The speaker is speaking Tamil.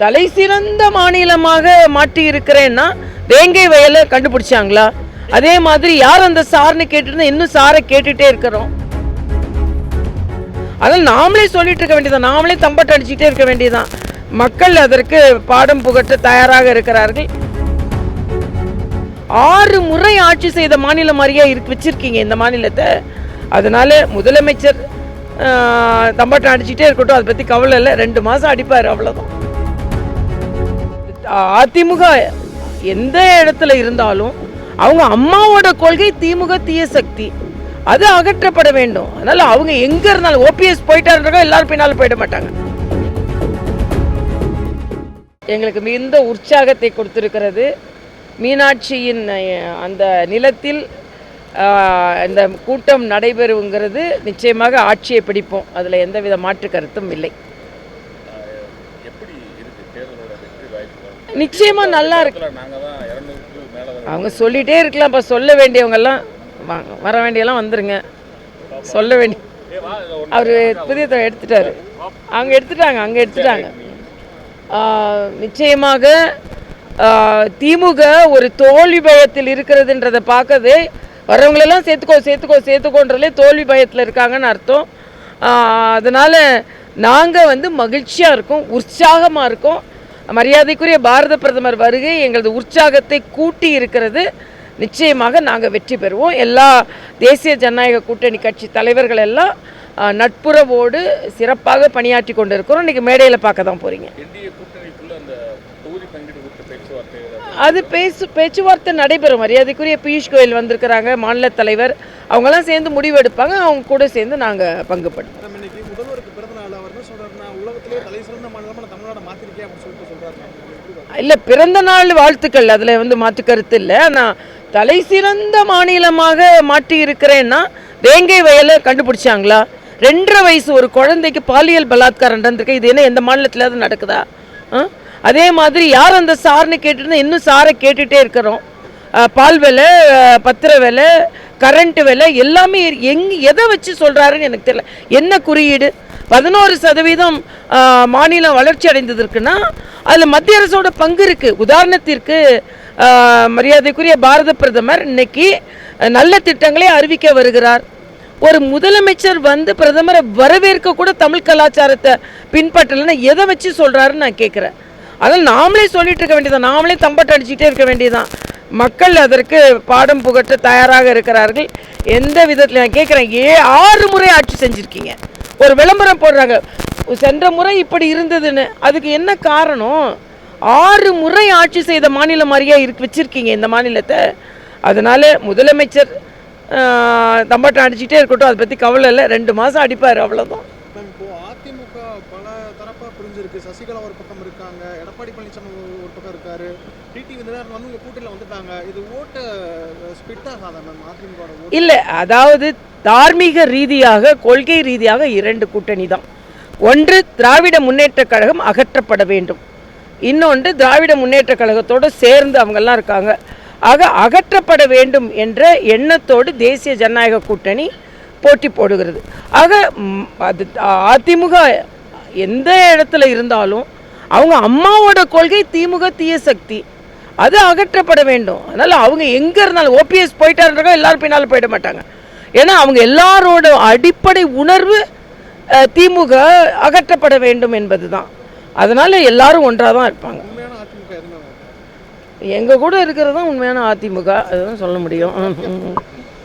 தலை சிறந்த மாநிலமாக மாற்றி இருக்கிறேன்னா வேங்கை வயலை கண்டுபிடிச்சாங்களா? அதே மாதிரி யார் அந்த சார்னு கேட்டுட்டு இன்னும் சாரை கேட்டுட்டே இருக்கிறோம். அதனால் நாமளே சொல்லிட்டு இருக்க வேண்டியதான், நாமளே தம்பட்டு அடிச்சுட்டே இருக்க வேண்டியதான். மக்கள் அதற்கு பாடம் புகட்ட தயாராக இருக்கிறார்கள். 6 முறை ஆட்சி செய்த மாநிலம் மாதிரியா வச்சிருக்கீங்க இந்த மாநிலத்தை. அதனால முதலமைச்சர் தம்பட்டு அடிச்சுட்டே இருக்கட்டும், அதை பற்றி கவலை இல்லை. 2 மாதம் அடிப்பார், அவ்வளோதான். அதிமுக எந்த இடத்துல இருந்தாலும் அவங்க அம்மாவோட கொள்கை திமுக தீய சக்தி, அது அகற்றப்பட வேண்டும். அதனால அவங்க எங்க இருந்தாலும் ஓபிஎஸ் போயிட்டாருன்றா எல்லாரும் பின்னாலும் போயிட மாட்டாங்க. எங்களுக்கு மிகுந்த உற்சாகத்தை கொடுத்திருக்கிறது. மீனாட்சியின் அந்த நிலத்தில் இந்த கூட்டம் நடைபெறுங்கிறது நிச்சயமாக ஆட்சியை பிடிப்போம், அதில் எந்தவித மாற்று கருத்தும் இல்லை. நிச்சயமா நல்லா இருக்கு. அவங்க சொல்லிட்டே இருக்கலாம், இப்போ சொல்ல வேண்டியவங்கெல்லாம் வர வேண்டியெல்லாம் வந்துருங்க. சொல்ல வேண்டிய அவர் புதிய எடுத்துட்டாரு, அவங்க எடுத்துட்டாங்க. நிச்சயமாக திமுக ஒரு தோல்வி பயத்தில் இருக்கிறதுன்றதை பார்க்கவே வரவங்களெல்லாம் சேர்த்துக்கோன்றதுலே தோல்வி பயத்தில் இருக்காங்கன்னு அர்த்தம். அதனால் நாங்கள் மகிழ்ச்சியாக இருக்கோம், உற்சாகமாக இருக்கோம். மரியாதைக்குரிய பாரத பிரதமர் வருகை எங்களது உற்சாகத்தை கூட்டி இருக்கிறது. நிச்சயமாக நாங்கள் வெற்றி பெறுவோம். எல்லா தேசிய ஜனநாயக கூட்டணி கட்சி தலைவர்கள் எல்லாம் நட்புறவோடு சிறப்பாக பணியாற்றி கொண்டு இருக்கிறோம். இன்றைக்கி மேடையில் பார்க்க தான் போகிறீங்க. அது பேச்சுவார்த்தை நடைபெறும். மரியாதைக்குரிய பியூஷ் கோயல் வந்திருக்கிறாங்க, மாநில தலைவர், அவங்கெல்லாம் சேர்ந்து முடிவு எடுப்பாங்க. அவங்க கூட சேர்ந்து நாங்கள் பங்குபடுவோம். இல்லை, பிறந்த நாள் வாழ்த்துக்கள், அதில் மாற்று கருத்து இல்லை. ஆனால் தலை சிறந்த மாநிலமாக மாற்றி இருக்கிறேன்னா வேங்கை வயலை கண்டுபிடிச்சாங்களா? 2.5 வயசு ஒரு குழந்தைக்கு பாலியல் பலாத்காரம் நடந்திருக்கு. இது என்ன எந்த மாநிலத்தில் நடக்குதா? அதே மாதிரி யார் அந்த சார்னு கேட்டுட்டு இன்னும் சாரை கேட்டுகிட்டே இருக்கிறோம். பால் விலை, பத்திர விலை, கரண்ட்டு விலை எல்லாமே எதை வச்சு சொல்கிறாருன்னு எனக்கு தெரியல. என்ன குறியீடு? 11% மாநிலம் வளர்ச்சி அடைந்தது இருக்குன்னா அதில் மத்திய அரசோட பங்கு இருக்குது. உதாரணத்திற்கு மரியாதைக்குரிய பாரத பிரதமர் இன்னைக்கு நல்ல திட்டங்களை அறிவிக்க வருகிறார். ஒரு முதலமைச்சர் பிரதமரை வரவேற்க கூட தமிழ் கலாச்சாரத்தை பின்பற்றலைன்னா எதை வச்சு சொல்கிறாருன்னு நான் கேட்குறேன். அதனால் நாமளே சொல்லிட்டு இருக்க வேண்டியதான், நாமளே தம்பட்டு அடிச்சுட்டே இருக்க வேண்டியதான். மக்கள் அதற்கு பாடம் புகட்ட தயாராக இருக்கிறார்கள். எந்த விதத்தில் நான் கேட்குறேன், 6 முறை ஆட்சி செஞ்சுருக்கீங்க. ஒரு விளம்பரம் போடுறாங்க, சென்ற முறை இப்படி இருந்ததுன்னு. அதுக்கு என்ன காரணம்? 6 முறை ஆட்சி செய்த மாநிலம் மாதிரியா வச்சிருக்கீங்க இந்த மாநிலத்தை. அதனால முதலமைச்சர் தம்பட்டு அடிச்சுட்டே இருக்கட்டும், அதை பற்றி கவலை இல்லை. 2 மாதம் அடிப்பார், அவ்வளோதான். அதிமுக பல தரப்பா புரிஞ்சிருக்கு. சசிகலா ஒரு பக்கம் இருக்காங்க, எடப்பாடி பழனிசாமி ஒரு பக்கம் இருக்காரு, டிடி விதிநகர் உங்க கூட்டணியில் வந்துட்டாங்க. இது ஓட்டு ஸ்பிட் ஆகாத மேம் அதிமுக? இல்லை, அதாவது தார்மீக ரீதியாக கொள்கை ரீதியாக 2 கூட்டணி தான். ஒன்று திராவிட முன்னேற்ற கழகம் அகற்றப்பட வேண்டும், இன்னொன்று திராவிட முன்னேற்ற கழகத்தோடு சேர்ந்து அவங்கெல்லாம் இருக்காங்க. ஆக அகற்றப்பட வேண்டும் என்ற எண்ணத்தோடு தேசிய ஜனநாயக கூட்டணி போட்டி போடுகிறது. ஆக அது அதிமுக எந்த இடத்துல இருந்தாலும் அவங்க அம்மாவோட கொள்கை திமுக தீய சக்தி, அது அகற்றப்பட வேண்டும். அதனால் அவங்க எங்கே இருந்தாலும் ஓபிஎஸ் போயிட்டாருன்றா எல்லாரும் பின்னாலும் போயிட மாட்டாங்க. ஏன்னா அவங்க எல்லாரோட அடிப்படை உணர்வு திமுக அகற்றப்பட வேண்டும் என்பது தான். அதனால் எல்லாரும் ஒன்றாக தான் இருப்பாங்க. எங்கள் கூட இருக்கிறது தான் உண்மையான அதிமுக, அதுதான் சொல்ல முடியும்.